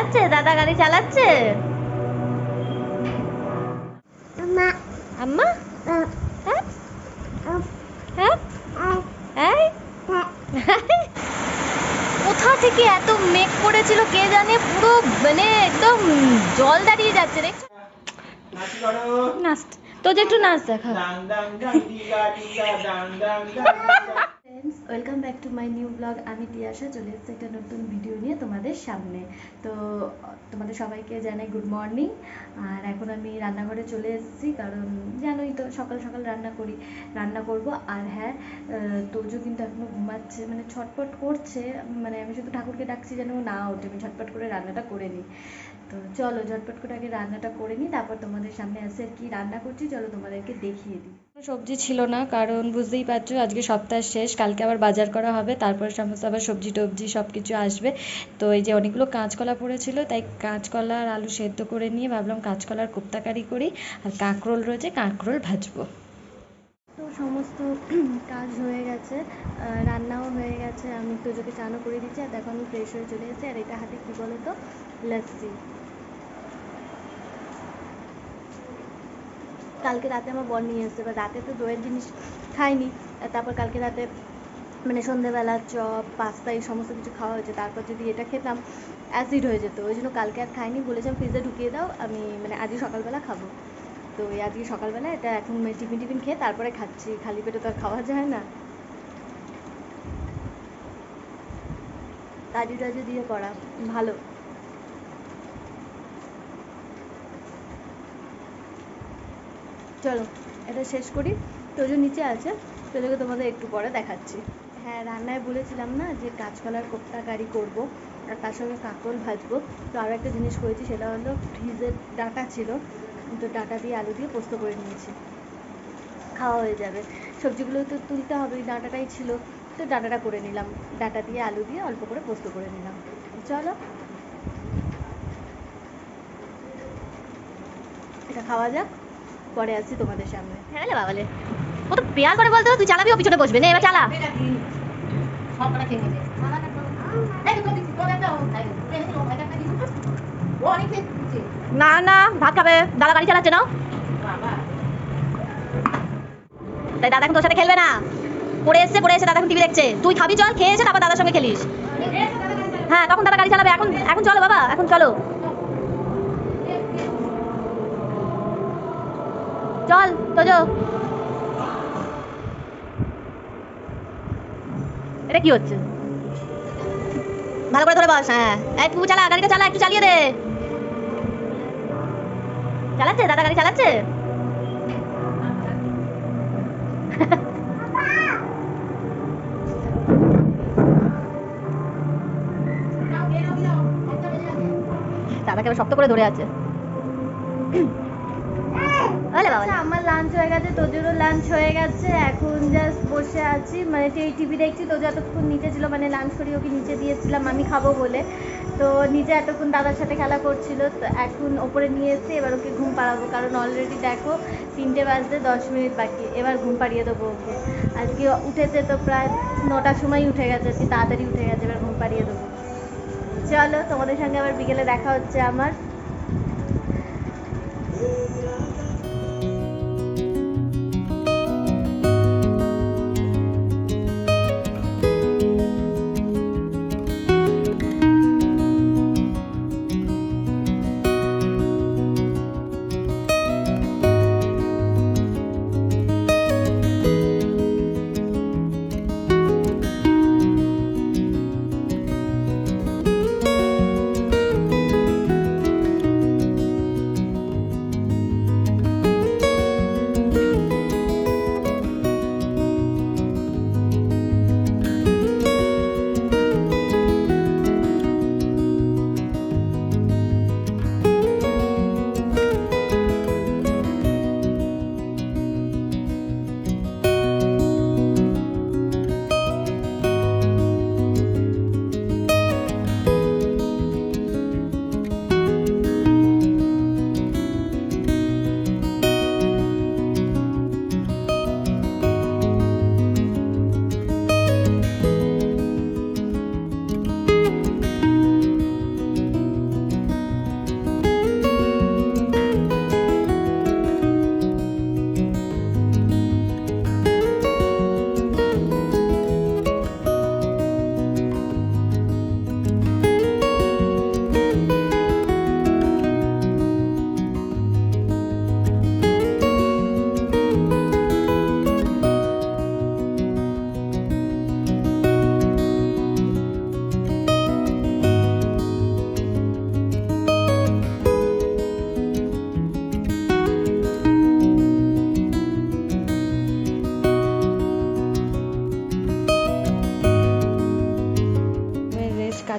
চালাচ্ছে, দাদা গাড়ি চালাচ্ছে। আম্মা হ্যাঁ হ্যাঁ কোথা থেকে এত মেঘ করেছিল কে জানে, পুরো মানে একদম জল দাঁড়িয়ে যাচ্ছে। দেখছো নাচ তো, যে একটু নাচ দেখা। Welcome back to my new blog. আমি তিয়াশা চলে এসেছি একটা নতুন ভিডিও নিয়ে তোমাদের সামনে। তো তোমাদের সবাইকে জানাই গুড মর্নিং। আর এখন আমি রান্নাঘরে চলে এসেছি, কারণ জানোই তো সকাল সকাল রান্না করব। আর হ্যাঁ, তোজো কিন্তু এখনও ঘুমাচ্ছে, মানে ছটপট করছে। মানে আমি শুধু ঠাকুরকে ডাকছি যেন ও না ওঠে, আমি ঝটপট করে রান্নাটা করে নিই। তো চলো ঝটপট করে আগে রান্নাটা করে নিই, তারপর তোমাদের সামনে এসে আর কি রান্না করছি চলো তোমাদেরকে দেখিয়ে দিই। সবজি ছিল না, কারণ বুঝতেই পারছো আজকে সপ্তাহ শেষ, কালকে আবার বাজার করা হবে, তারপর সমস্ত আবার সবজি টবজি সব কিছু আসবে। তো এই যে অনেকগুলো কাঁচকলা পড়েছিল, তাই কাঁচকলা আর আলু সেদ্ধ করে নিয়ে ভাবলাম কাঁচকলার কোপ্তাকারি করি। আর কাঁকরোল রয়েছে, কাঁকরোল ভাজবো। তো সমস্ত কাজ হয়ে গেছে, রান্নাও হয়ে গেছে, আমি তোজোকে চানও করে দিচ্ছি। আর দেখো আমি ফ্রেশ হয়ে চলে এসেছি, আর এটা হাতে কী বলো তো, লস্যি। কালকে রাতে আমার বর নিয়ে এসেছে, এবার রাতে তো দইয়ের জিনিস খাইনি। তারপর কালকে রাতে মানে সন্ধ্যেবেলা চপ পাস্তা এই সমস্ত কিছু খাওয়া হয়েছে, তারপর যদি এটা খেতাম অ্যাসিড হয়ে যেত, ওই জন্য কালকে আর খাইনি। বলেছিলাম ফ্রিজে ঢুকিয়ে দাও, আমি মানে আজকে সকালবেলা খাবো। তো এই আজকে সকালবেলা এটা এখন টিফিন খেয়ে তারপরে খাচ্ছি, খালি পেটে তো আর খাওয়া যায় না। কাজু টাজু দিয়ে করা ভালো। চলো এটা শেষ করি। তোজো নিচে আছে, তোজোকে তোমাদের একটু পরে দেখাচ্ছি। হ্যাঁ, রান্নায় বলেছিলাম না যে কাঁচকলার কোপ্তা কারি করবো, আর তার সঙ্গে কাঁকরোল ভাজবো। তো আরও একটা জিনিস করেছি, সেটা হলো ফ্রিজের ডাঁটা ছিল, তো ডাঁটা দিয়ে আলু দিয়ে পোস্ত করে নিয়েছি, খাওয়া হয়ে যাবে। সবজিগুলো তো তুলতে হবে, ওই ডাঁটাটাই ছিল, তো ডাঁটাটা করে নিলাম, ডাঁটা দিয়ে আলু দিয়ে অল্প করে পোস্ত করে নিলাম। চলো এটা খাওয়া যাক, পরে আসছি তোমাদের সামনে। হ্যাঁ রে বাবালে, ও তো পেয়ার করে বলতে তুই চালাবি, ও পিছনে বসবে না, এবার চালা। না না ভাত খাবে, দাদা গাড়ি চালাচ্ছে না, তাই দাদা এখন তোর সাথে খেলবে না। পড়ে এসে দাদা এখন টিভি দেখছে, তুই খাবি, চল খেয়ে এসে তারপর দাদার সঙ্গে খেলিস। হ্যাঁ তখন দাদা গাড়ি চালাবে, এখন এখন চলো বাবা, এখন চলো চল তোজো। এটা কি হচ্ছে, ভালো করে ধরে বস। হ্যাঁ একটু চালা, গাড়িটা চালা, একটু চালিয়ে দে। চালাচ্ছে দাদা গাড়ি চালাচ্ছে। দাদাকে আবার শক্ত করে ধরে আছে। আমার লাঞ্চ হয়ে গেছে, তোদেরও লাঞ্চ হয়ে গেছে, এখন জাস্ট বসে আছি, মানে এই টিভি দেখছি। তো এতক্ষণ নিচে ছিল, মানে লাঞ্চ করি ওকে নিচে দিয়েছিলাম আমি খাবো বলে, তো নিচে এতক্ষণ দাদার সাথে খেলা করছিল। তো এখন ওপরে নিয়ে এসে এবার ওকে ঘুম পাড়াবো, কারণ অলরেডি দেখো 3টে বাজতে 10 মিনিট বাকি, এবার ঘুম পাড়িয়ে দেবো ওকে। আজকে উঠেছে তো প্রায় 9টার সময় উঠে গেছে, আজকে তাড়াতাড়ি উঠে গেছে, এবার ঘুম পাড়িয়ে দেবো। চলো তোমাদের সঙ্গে আবার বিকেলে দেখা হচ্ছে আমার।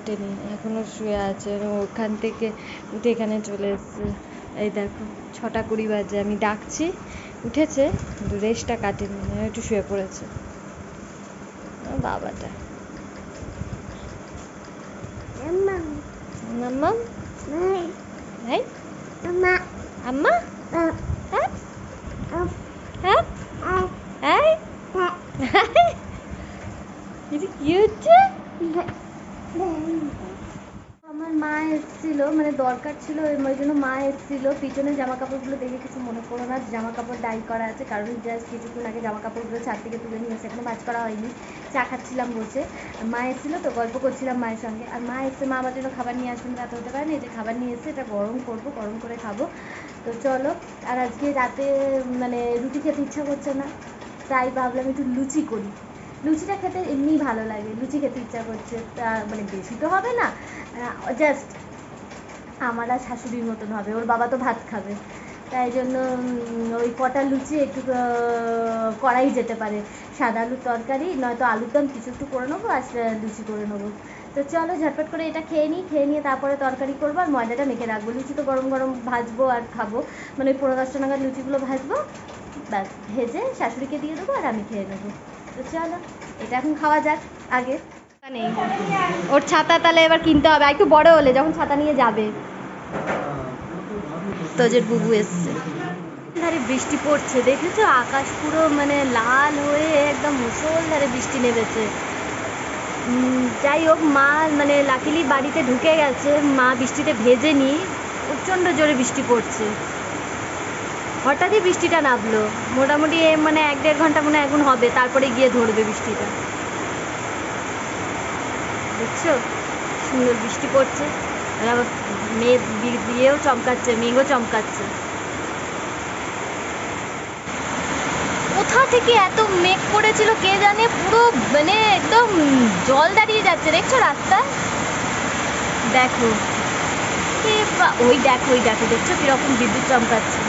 কাটেনি, এখনও শুয়ে আছে। ওখান থেকে উঠে এখানে চলে এসছে। এই দেখো 6:20 বাজে, আমি ডাকছি, উঠেছে কিন্তু রেস্টটা কাটেনি, একটু শুয়ে পড়েছে বাবাটা। আম্মা এই আম্মা এটা কি হচ্ছে? আমার মা এসেছিল, মানে দরকার ছিল, ওই জন্য মা এসেছিল। পিছনে জামা কাপড়গুলো দেখে কিছু মনে করো না, জামা কাপড় ডাই করা আছে, কারণ জাস্ট কিছুক্ষণ আগে জামা কাপড়গুলো ছাদ থেকে তুলে নিয়ে এসে, এখনো ভাঁজ করা হয়নি। চা খাচ্ছিলাম বসে, মা এসেছিল তো গল্প করছিলাম মায়ের সঙ্গে। আর মা এসে, মা আমার জন্য খাবার নিয়ে আসবেন, রাতে হতে পারে না, যে খাবার নিয়ে এসে এটা গরম করবো, গরম করে খাবো। তো চলো। আর আজকে রাতে মানে রুটি খেতে ইচ্ছা করছে না, তাই ভাবলাম একটু লুচি করি। লুচিটা খেতে এমনিই ভালো লাগে, লুচি খেতে ইচ্ছা করছে। তা মানে বেশি তো হবে না, জাস্ট আমার আর শাশুড়ির মতন হবে, ওর বাবা তো ভাত খাবে, তাই জন্য ওই কটা লুচি একটু করাই যেতে পারে। সাদা আলুর তরকারি নয়তো আলুর দম কিছু একটু করে নেবো, আর লুচি করে নেবো। তো চলো ঝটপট করে এটা খেয়ে নিই, খেয়ে নিয়ে তারপরে তরকারি করবো আর ময়দাটা মেখে রাখবো। লুচি তো গরম গরম ভাজবো আর খাবো, মানে ওই 15-10টা নাগাদ লুচিগুলো ভাজবো, ব্যাস ভেজে শাশুড়িকে দিয়ে দেবো আর আমি খেয়ে নেবো। তো চলো এটা এখন খাওয়া যাক আগে। নেই ওর ছাতা, তাহলে এবার কিনতে হবে, একটু বড় হলে যখন ছাতা নিয়ে যাবে। তোজের বুবু এসছে, ধারে বৃষ্টি পড়ছে, দেখেছো আকাশ পুরো মানে লাল হয়ে একদম মুষলধারে বৃষ্টি নেমেছে। যাই হোক, মা মানে লাকিলি বাড়িতে ঢুকে গেছে, মা বৃষ্টিতে ভেজেনি, প্রচণ্ড জোরে বৃষ্টি পড়ছে। হঠাৎই বৃষ্টিটা নামলো, মোটামুটি মানে 1-1.5 ঘন্টা মনে এখন হবে, তারপরে গিয়ে ধরবে বৃষ্টিটা। দেখছো সুন্দর বৃষ্টি পড়ছে, আর আবার মেয়ে দিয়েও চমকাচ্ছে, মেঘও চমকাচ্ছে। কোথা থেকে এত মেঘ পড়েছিল কে জানে, পুরো মানে একদম জল দাঁড়িয়ে যাচ্ছে, দেখছো রাস্তায়? দেখো ওই দেখো, ওই দেখো, দেখছো কিরকম বিদ্যুৎ চমকাচ্ছে।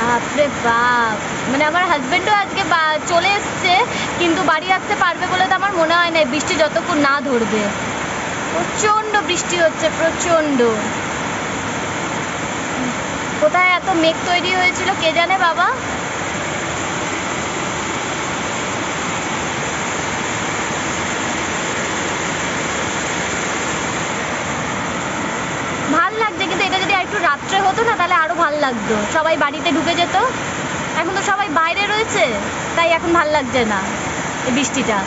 বাপরে বাপ, মানে আমার হাজবেন্ডও আজকে চলে এসছে, কিন্তু বাড়ি আসতে পারবে বলে তো আমার মনে হয় না, বৃষ্টি যতক্ষণ না ধরবে। প্রচণ্ড বৃষ্টি হচ্ছে, প্রচণ্ড। কোথায় এত মেঘ তৈরি হয়েছিল কে জানে বাবা। ভাল লাগছে, কিন্তু এটা যদি একটু রাত্রে হতো না তাহলে আরো ভাল লাগতো, সবাই বাড়িতে ঢুকে যেত। এখন তো সবাই বাইরে রয়েছে, তাই এখন ভাল লাগছে না এই বৃষ্টিটা।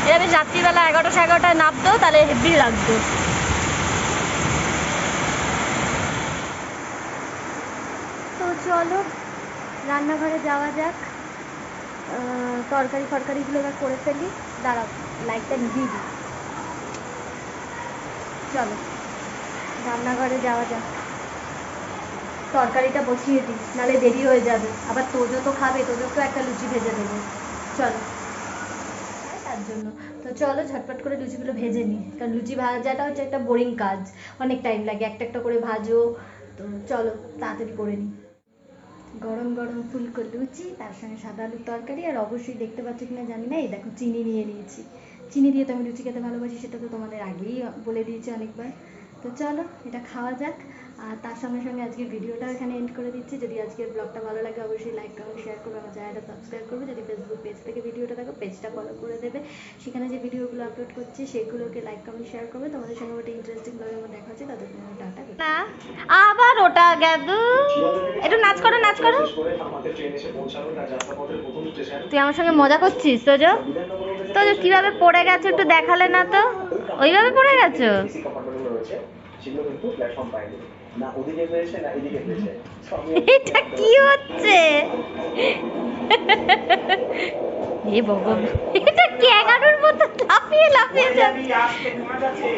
এটা বেশ রাত্রিবেলা 11টা-11:30টায় নামতো, তাহলে হেভি লাগতো। তো চলো রান্নাঘরে যাওয়া যাক, তরকারিগুলো এবার করে ফেলি। দাঁড়াও লাইটটা নিভিয়ে দিই। চলো রান্নাঘরে যাওয়া যাক, তরকারিটা বসিয়ে দিই, নাহলে দেরি হয়ে যাবে। আবার তোজো তো খাবে, তোজো তো একটা লুচি ভেজে দেবো, চলো তার জন্য। তো চলো ঝটপট করে লুচিগুলো ভেজে নিই, কারণ লুচি ভাজাটা হচ্ছে একটা বোরিং কাজ, অনেক টাইম লাগে, একটা একটা করে ভাজো। তো চলো তাড়াতাড়ি করে নিই। গরম গরম ফুলকো লুচি, তার সঙ্গে সাদা আলুর তরকারি, আর অবশ্যই দেখতে পাচ্ছ কিনা জানি না, এই দেখো চিনি নিয়ে নিয়েছি। চিনি দিয়ে তো আমি লুচি খেতে ভালোবাসি, সেটা তো তোমাদের আগেই বলে দিয়েছি অনেকবার। তো চলো এটা খাওয়া যাক। আর তার সঙ্গে সঙ্গে আজকের ভিডিওটা এখানে এন্ড করে দিচ্ছি। যদি আজকের ব্লগটা ভালো লাগে অবশ্যই লাইক কমেন্ট শেয়ার করবে, আমার চ্যানেলটা সাবস্ক্রাইব করবে। যদি ফেসবুক পেজ থেকে ভিডিওটা দেখো, পেজটা ফলো করে দেবে, সেখানে যে ভিডিওগুলো আপলোড করছি সেগুলোকে লাইক কমেন্ট শেয়ার করবে। তোমাদের সঙ্গে ওটা ইন্টারেস্টিং ব্লগের মধ্যে দেখা হচ্ছে, তাদের জন্য টাটা। না আবার ওটা গেদু, একটু নাচ করো, নাচ করো। তুই আমার সঙ্গে মজা করছিস? তোজো তোজো কিভাবে পড়ে গেছো একটু দেখালে না তো, ওইভাবে পড়ে গেছো? এটা কি হচ্ছে? এ ভগবান, এটা ক্যাঙ্গারুর মতো লাফিয়ে লাফিয়ে যাচ্ছে।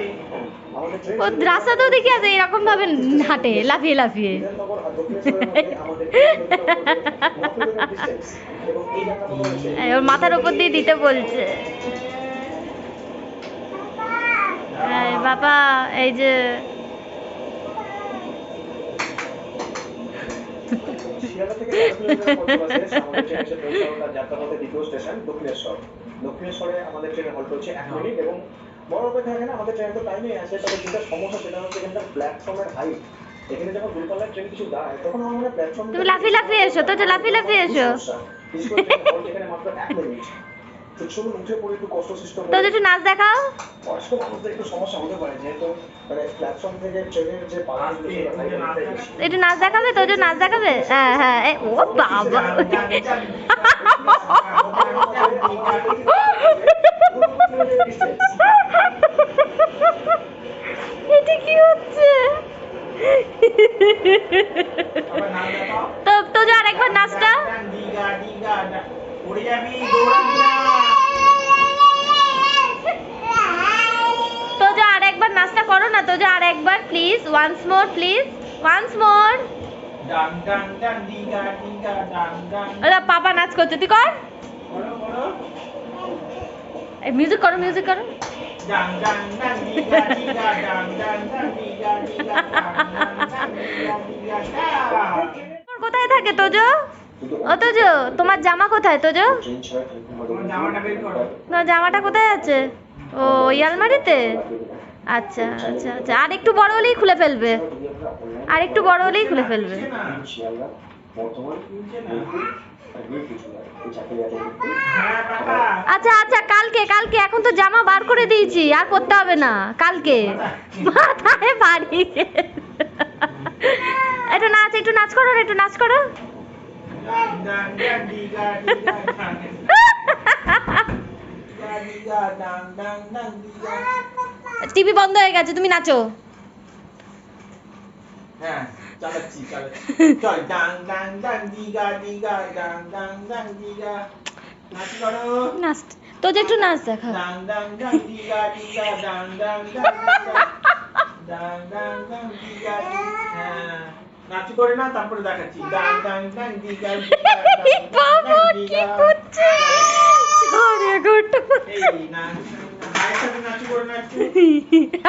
ও রাস্তা তো দেখি আছে এরকম ভাবে হাঁটে লাফিয়ে লাফিয়ে। ওর মাথার উপর দিয়ে দিতে বলছে। বাবা এই যে শিয়ালদা থেকে 13 কিলোমিটার পথ বাসে আমাদের ট্রেন এসে পৌঁছালো তার যাত্রাপথে দ্বিতীয় স্টেশন দক্ষিণেশ্বর। দক্ষিণেশ্বরে আমাদের ট্রেনের হল্ট হচ্ছে 1 মিনিট এবং বড় অপেক্ষা এখানে আমাদের ট্রেন তো টাইমে আছে, তবে যেটা সমস্যা সেটা হচ্ছে এখানকার প্ল্যাটফর্মের হাইট। এখানে যখন দূরপাল্লার ট্রেন কিছু দাঁড়ায় তখন আমার মনে হয় প্ল্যাটফর্ম তুমি লাফিয়ে এসো, তো লাফিয়ে এসো। এখানে মাত্র 1 মিনিট। তো চলুন উঠে পড়ে একটু কষ্ট সৃষ্ট তো একটু নাচ দেখাও। বয়স্ক মানুষদের একটু সমস্যা হতে পারে, যেহেতু মানে প্ল্যাটফর্ম থেকে ট্রেনের যে একটু নাচ দেখাবে, তো নাচ দেখাবে। হ্যাঁ হ্যাঁ, ও বাবা এটা কি হচ্ছে? তো আরেকবার নাচটা। তো আরেকবার নাচটা করো না, তো আরেকবার please, once more please, once more. পাপা নাচ করছে, তুই কর। মিউজিক করো, মিউজিক করো। কোথায় থাকে তোজো? ও তোজো, তোমার জামা কোথায় তোজো? না, জামাটা কোথায় আছে? ও, ওই আলমারিতে। আচ্ছা আচ্ছা আচ্ছা, আর একটু বড় হলেই খুলে ফেলবে, আর একটু বড় হলেই খুলে ফেলবে। আচ্ছা আচ্ছা, কালকে কালকে, এখন তো জামা বার করে দিয়েছি, আর করতে হবে না কালকে। মাথায় বাড়ি। একটু নাচ করো, একটু নাচ করো। টিভি বন্ধ হয়ে গেছে, তুমি নাচো। হ্যাঁ, চালাচ্ছি। চল, ডাং ডাং ডাং দিগা দিগা ডাং ডাং ডাং দিগা। নাচ করো। নাচ, তো একটু নাচ দেখা। ডাং ডাং ডাং দিগা দিগা ডাং ডাং ডাং দিগা ডাং ডাং ডাং দিগা। হ্যাঁ, নাচ করে না, তারপরে দেখাচ্ছি। ডাং ডাং ডাং দিগা বাবা কি করছে? আরে গুড। এই না, ভাইয়ের সাথে নাচ করে নাচছি।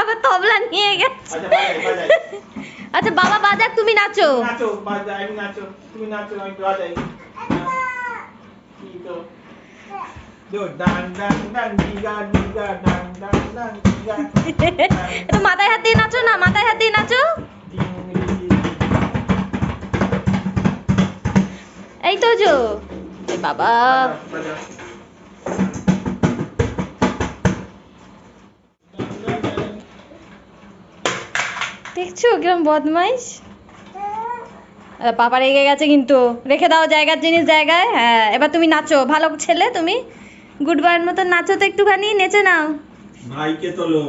আবার তবলা নিয়ে গেছে। আচ্ছা, বাজাই। আচ্ছা বাবা বাজাক, তুমি নাচো। নাচো, বাজাই, আমি নাচো, তুমি নাচো, আমি বাজাই। কি তো দো ডাং ডাং ডাং দিগা দিগা ডাং ডাং ডাং দিগা। তো মাথায় হাত দিয়ে নাচো না, মাথায় হাত দিয়ে নাচো। এই তো জো, এই বাবা। দেখছো কিরম বদমাইশ? পাপা রেগে গেছে কিন্তু, রেখে দাও জায়গার জিনিস জায়গায়। হ্যাঁ, এবার তুমি নাচো, ভালো ছেলে তুমি, গুড বয়ের মতো নাচো তো, একটুখানি নেচে নাও। ভাইকে তোলো।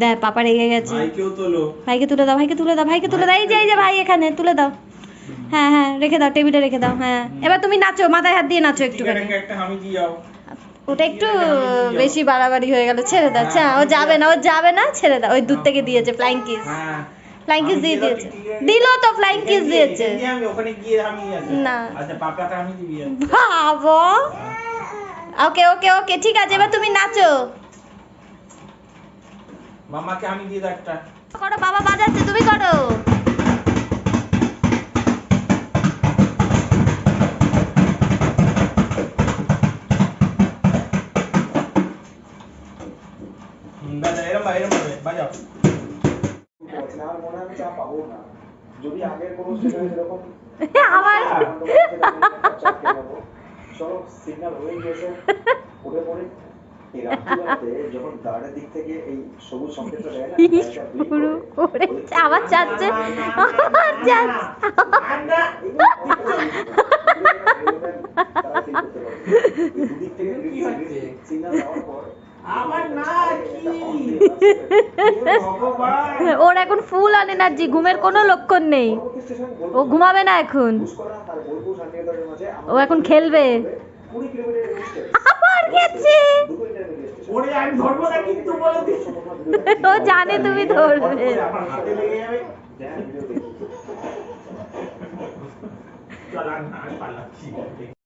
দেখ পাপা রেগে গেছে। ভাইকেও তোলো। ভাইকে তুলে দাও, ভাইকে তুলে দাও, ভাইকে তুলে দাও। এই যে ভাই এখানে, তুলে দাও। হ্যাঁ হ্যাঁ, রেখে দাও, টেবিলে রেখে দাও। হ্যাঁ, এবার তুমি নাচো, মাথায় হাত দিয়ে নাচো একটুখানি। একটা হামি দিয়ে যাও। ওটা একটু বেশি বাড়াবাড়ি হয়ে গেল, ছেড়ে দাও। আচ্ছা, ও যাবে না, ও যাবে না, ছেড়ে দাও। ওই দূর থেকে দিয়েছে ফ্লাইং কিস। হ্যাঁ, ফ্লাইং কিস দিয়ে দিয়েছে, দিলো তো ফ্লাইং কিস দিয়েছে। আমি ওখানে গিয়ে আমি না, আচ্ছা, পাপাকে আমি দিবি। বাবা। ওকে ওকে ওকে, ঠিক আছে, এবার তুমি নাচো। মামাকে আমি দিয়ে দাও একটা। করো, বাবা বাজাচ্ছে, তুমি করো। বাজাও। আর মনে হয় চা পাবো না, যদি আগের কোনো স্টেশনে যেরকম আবার চলো, সিগন্যাল হয়ে গেছে, উঠে পড়ে। এই রাত্রিবেলাতে যখন দাঁড়ের দিক থেকে এই সবুজ সংকেতটা দেয় না, আবার যাচ্ছে, আবার যাচ্ছে। দুদিক থেকে সিগন্যাল দেওয়ার পর ওর এখন ফুল অন এনার্জি, ঘুমের কোনো লক্ষণ নেই। ও ঘুমাবে না এখন, ও এখন খেলবে। আবার গেছে। ও জানে তুমি ধরবে।